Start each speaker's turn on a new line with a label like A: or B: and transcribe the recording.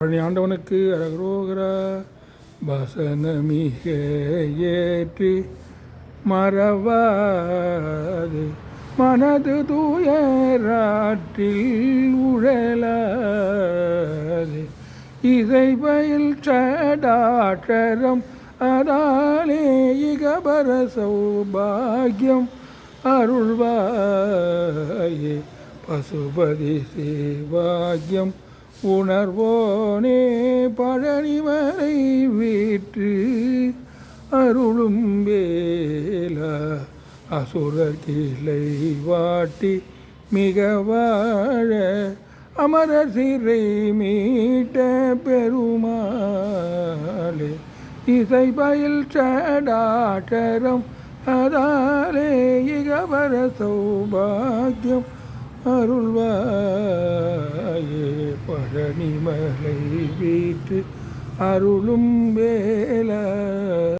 A: பழனி ஆண்டவனுக்கு அரகரோகரா வசனமிக ஏற்றி மறவாது மனது தூயராற்றில் உழலாது இதை பயில் சடாட்சரம் அதாலே இகபர சௌபாகியம் அருள்வாயே பசுபதி சேவாகியம் உணர்வோனே பழனிமலை வீற்று அருளும் வேலா அசுரர் கிளை வாட்டி மிக வாழ அமரர் சிறை மீட்ட பெருமாளே இசை பயில் சடாட்சரம் அதாலே இகவர சௌபாகியம் அருள்வாயே பழனிமலை வீற்று அருளும் வேலா.